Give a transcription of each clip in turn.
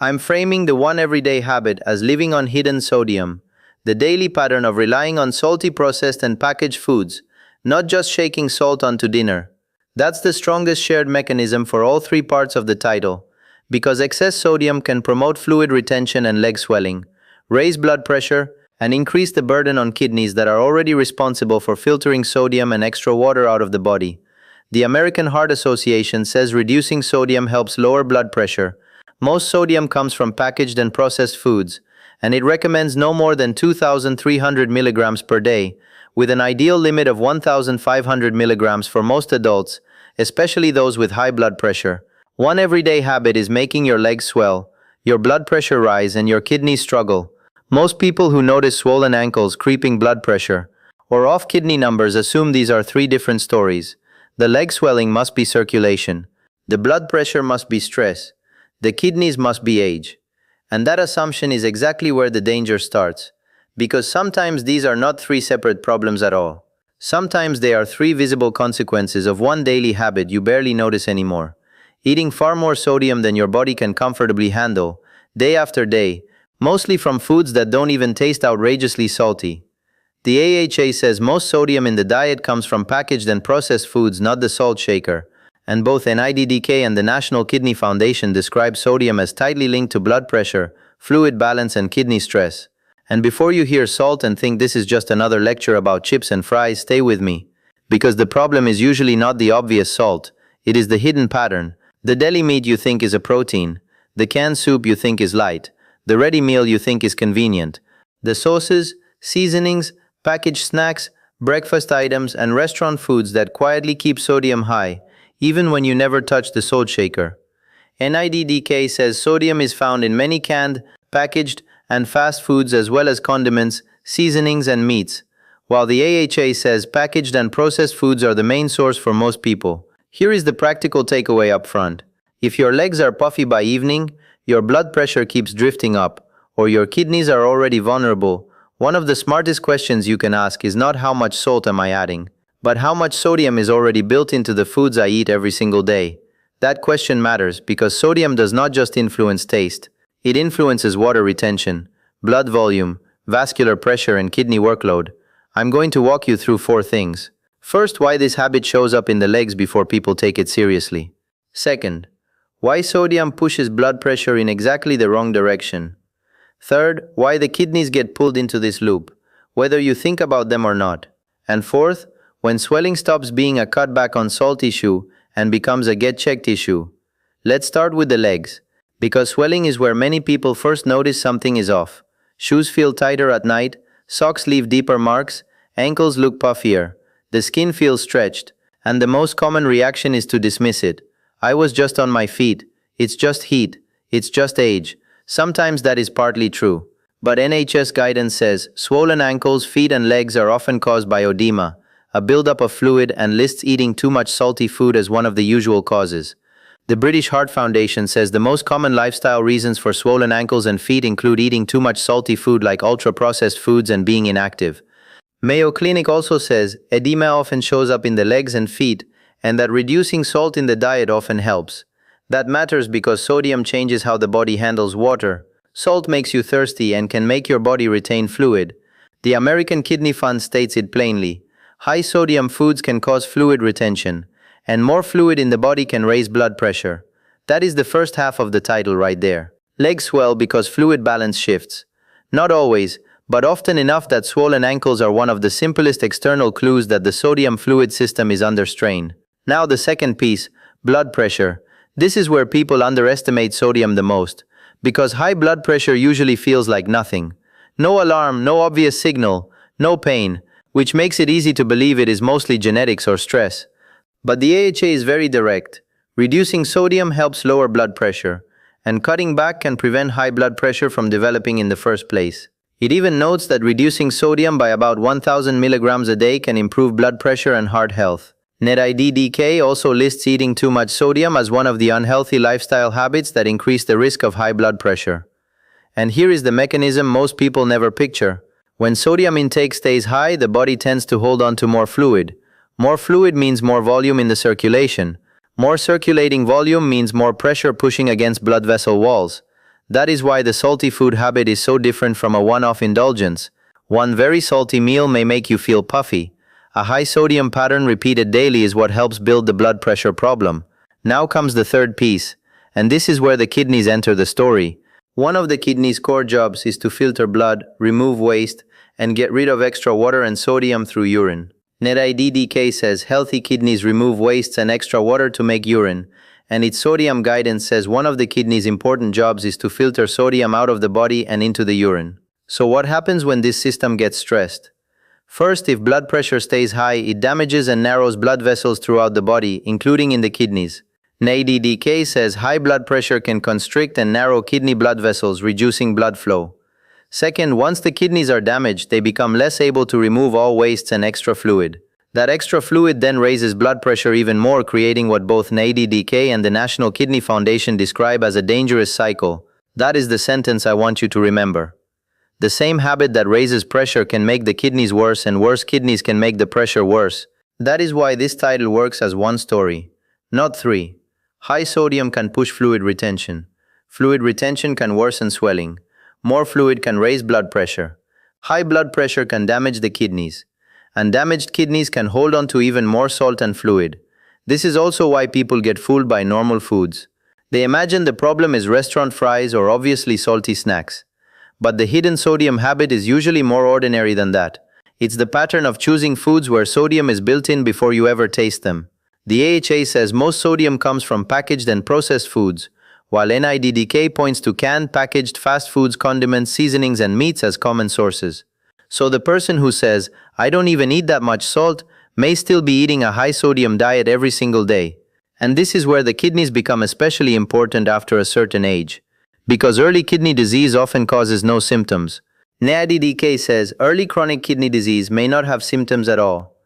I'm framing the one everyday habit as living on hidden sodium, the daily pattern of relying on salty processed and packaged foods, not just shaking salt onto dinner. That's the strongest shared mechanism for all three parts of the title, because excess sodium can promote fluid retention and leg swelling, raise blood pressure, and increase the burden on kidneys that are already responsible for filtering sodium and extra water out of the body. The American Heart Association says reducing sodium helps lower blood pressure. Most sodium comes from packaged and processed foods, and it recommends no more than 2,300 milligrams per day, with an ideal limit of 1,500 milligrams for most adults, especially those with high blood pressure. One everyday habit is making your legs swell, your blood pressure rise, and your kidneys struggle. Most people who notice swollen ankles, creeping blood pressure, or off kidney numbers assume these are three different stories. The leg swelling must be circulation. The blood pressure must be stress. The kidneys must be age. And that assumption is exactly where the danger starts. Because sometimes these are not three separate problems at all. Sometimes they are three visible consequences of one daily habit you barely notice anymore. Eating far more sodium than your body can comfortably handle, day after day, mostly from foods that don't even taste outrageously salty. The AHA says most sodium in the diet comes from packaged and processed foods, not the salt shaker. And both NIDDK and the National Kidney Foundation describe sodium as tightly linked to blood pressure, fluid balance, and kidney stress. And before you hear salt and think this is just another lecture about chips and fries, stay with me. Because the problem is usually not the obvious salt, it is the hidden pattern. The deli meat you think is a protein, the canned soup you think is light, the ready meal you think is convenient, the sauces, seasonings, packaged snacks, breakfast items, and restaurant foods that quietly keep sodium high, even when you never touch the salt shaker. NIDDK says sodium is found in many canned, packaged, and fast foods as well as condiments, seasonings, and meats, while the AHA says packaged and processed foods are the main source for most people. Here is the practical takeaway up front. If your legs are puffy by evening, your blood pressure keeps drifting up, or your kidneys are already vulnerable, one of the smartest questions you can ask is not how much salt am I adding, but how much sodium is already built into the foods I eat every single day. That question matters because sodium does not just influence taste. It influences water retention, blood volume, vascular pressure, and kidney workload. I'm going to walk you through four things. First, why this habit shows up in the legs before people take it seriously. Second, why sodium pushes blood pressure in exactly the wrong direction. Third, why the kidneys get pulled into this loop, whether you think about them or not. And fourth, when swelling stops being a cutback on salt issue and becomes a get-checked issue. Let's start with the legs, because swelling is where many people first notice something is off. Shoes feel tighter at night, socks leave deeper marks, ankles look puffier, the skin feels stretched, and the most common reaction is to dismiss it. I was just on my feet, it's just heat, it's just age. Sometimes that is partly true. But NHS guidance says swollen ankles, feet, and legs are often caused by edema, a buildup of fluid, and lists eating too much salty food as one of the usual causes. The British Heart Foundation says the most common lifestyle reasons for swollen ankles and feet include eating too much salty food like ultra-processed foods and being inactive. Mayo Clinic also says edema often shows up in the legs and feet, and that reducing salt in the diet often helps. That matters because sodium changes how the body handles water. Salt makes you thirsty and can make your body retain fluid. The American Kidney Fund states it plainly. High sodium foods can cause fluid retention, and more fluid in the body can raise blood pressure. That is the first half of the title right there. Legs swell because fluid balance shifts. Not always, but often enough that swollen ankles are one of the simplest external clues that the sodium fluid system is under strain. Now the second piece, blood pressure. This is where people underestimate sodium the most, because high blood pressure usually feels like nothing. No alarm, no obvious signal, no pain, which makes it easy to believe it is mostly genetics or stress. But the AHA is very direct. Reducing sodium helps lower blood pressure, and cutting back can prevent high blood pressure from developing in the first place. It even notes that reducing sodium by about 1,000 milligrams a day can improve blood pressure and heart health. NIDDK also lists eating too much sodium as one of the unhealthy lifestyle habits that increase the risk of high blood pressure. And here is the mechanism most people never picture. When sodium intake stays high, the body tends to hold on to more fluid. More fluid means more volume in the circulation. More circulating volume means more pressure pushing against blood vessel walls. That is why the salty food habit is so different from a one-off indulgence. One very salty meal may make you feel puffy. A high sodium pattern repeated daily is what helps build the blood pressure problem. Now comes the third piece, and this is where the kidneys enter the story. One of the kidney's core jobs is to filter blood, remove waste, and get rid of extra water and sodium through urine. NIDDK says healthy kidneys remove wastes and extra water to make urine, and its sodium guidance says one of the kidney's important jobs is to filter sodium out of the body and into the urine. So what happens when this system gets stressed? First, if blood pressure stays high, it damages and narrows blood vessels throughout the body, including in the kidneys. NIDDK says high blood pressure can constrict and narrow kidney blood vessels, reducing blood flow. Second, once the kidneys are damaged, they become less able to remove all wastes and extra fluid. That extra fluid then raises blood pressure even more, creating what both NIDDK and the National Kidney Foundation describe as a dangerous cycle. That is the sentence I want you to remember. The same habit that raises pressure can make the kidneys worse, and worse kidneys can make the pressure worse. That is why this title works as one story, not three. High sodium can push fluid retention. Fluid retention can worsen swelling. More fluid can raise blood pressure. High blood pressure can damage the kidneys. And damaged kidneys can hold on to even more salt and fluid. This is also why people get fooled by normal foods. They imagine the problem is restaurant fries or obviously salty snacks. But the hidden sodium habit is usually more ordinary than that. It's the pattern of choosing foods where sodium is built in before you ever taste them. The AHA says most sodium comes from packaged and processed foods, while NIDDK points to canned, packaged, fast foods, condiments, seasonings, and meats as common sources. So the person who says, "I don't even eat that much salt," may still be eating a high sodium diet every single day. And this is where the kidneys become especially important after a certain age. Because early kidney disease often causes no symptoms. NIDDK says early chronic kidney disease may not have symptoms at all.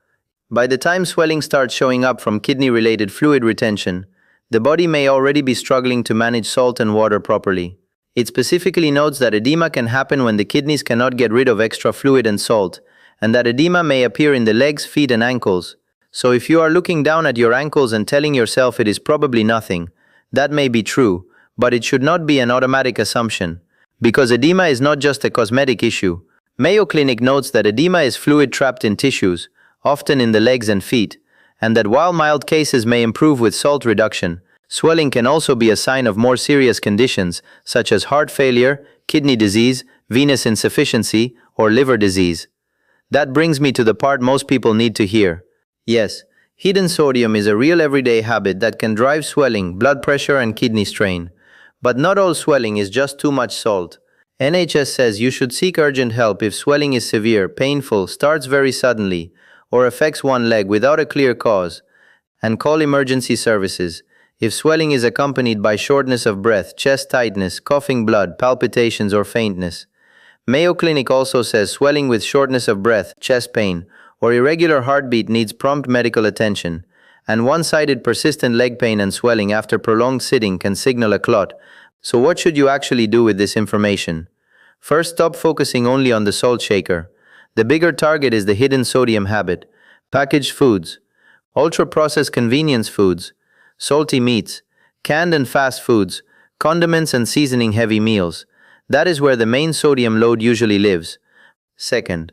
By the time swelling starts showing up from kidney-related fluid retention, the body may already be struggling to manage salt and water properly. It specifically notes that edema can happen when the kidneys cannot get rid of extra fluid and salt, and that edema may appear in the legs, feet, and ankles. So if you are looking down at your ankles and telling yourself it is probably nothing, that may be true. But it should not be an automatic assumption, because edema is not just a cosmetic issue. Mayo Clinic notes that edema is fluid trapped in tissues, often in the legs and feet, and that while mild cases may improve with salt reduction, swelling can also be a sign of more serious conditions such as heart failure, kidney disease, venous insufficiency, or liver disease. That brings me to the part most people need to hear. Yes, hidden sodium is a real everyday habit that can drive swelling, blood pressure, and kidney strain. But not all swelling is just too much salt. NHS says you should seek urgent help if swelling is severe, painful, starts very suddenly, or affects one leg without a clear cause, and call emergency services. If swelling is accompanied by shortness of breath, chest tightness, coughing blood, palpitations, or faintness. Mayo Clinic also says swelling with shortness of breath, chest pain, or irregular heartbeat needs prompt medical attention. And one-sided persistent leg pain and swelling after prolonged sitting can signal a clot. So what should you actually do with this information? First, stop focusing only on the salt shaker. The bigger target is the hidden sodium habit. Packaged foods, ultra-processed convenience foods, salty meats, canned and fast foods, condiments and seasoning-heavy meals. That is where the main sodium load usually lives. Second,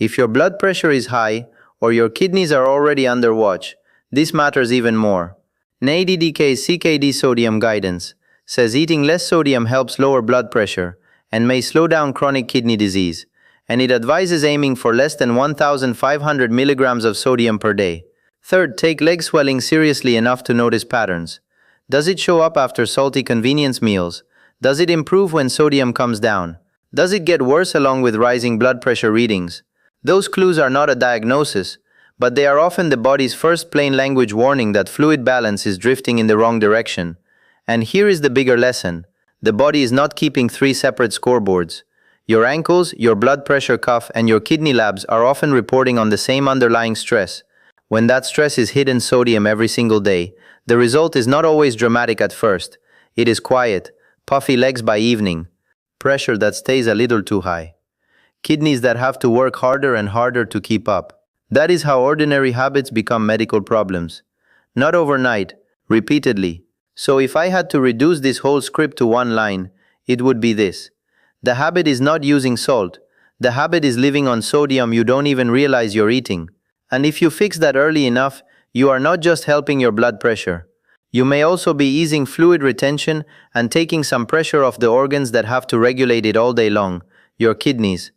if your blood pressure is high or your kidneys are already under watch, this matters even more. NIDDK's CKD sodium guidance says eating less sodium helps lower blood pressure and may slow down chronic kidney disease, and it advises aiming for less than 1,500 milligrams of sodium per day. Third, take leg swelling seriously enough to notice patterns. Does it show up after salty convenience meals? Does it improve when sodium comes down? Does it get worse along with rising blood pressure readings? Those clues are not a diagnosis, but they are often the body's first plain language warning that fluid balance is drifting in the wrong direction. And here is the bigger lesson. The body is not keeping three separate scoreboards. Your ankles, your blood pressure cuff, and your kidney labs are often reporting on the same underlying stress. When that stress is hidden sodium every single day, the result is not always dramatic at first. It is quiet, puffy legs by evening, pressure that stays a little too high, kidneys that have to work harder and harder to keep up. That is how ordinary habits become medical problems. Not overnight, repeatedly. So if I had to reduce this whole script to one line, it would be this. The habit is not using salt. The habit is living on sodium you don't even realize you're eating. And if you fix that early enough, you are not just helping your blood pressure. You may also be easing fluid retention and taking some pressure off the organs that have to regulate it all day long, your kidneys.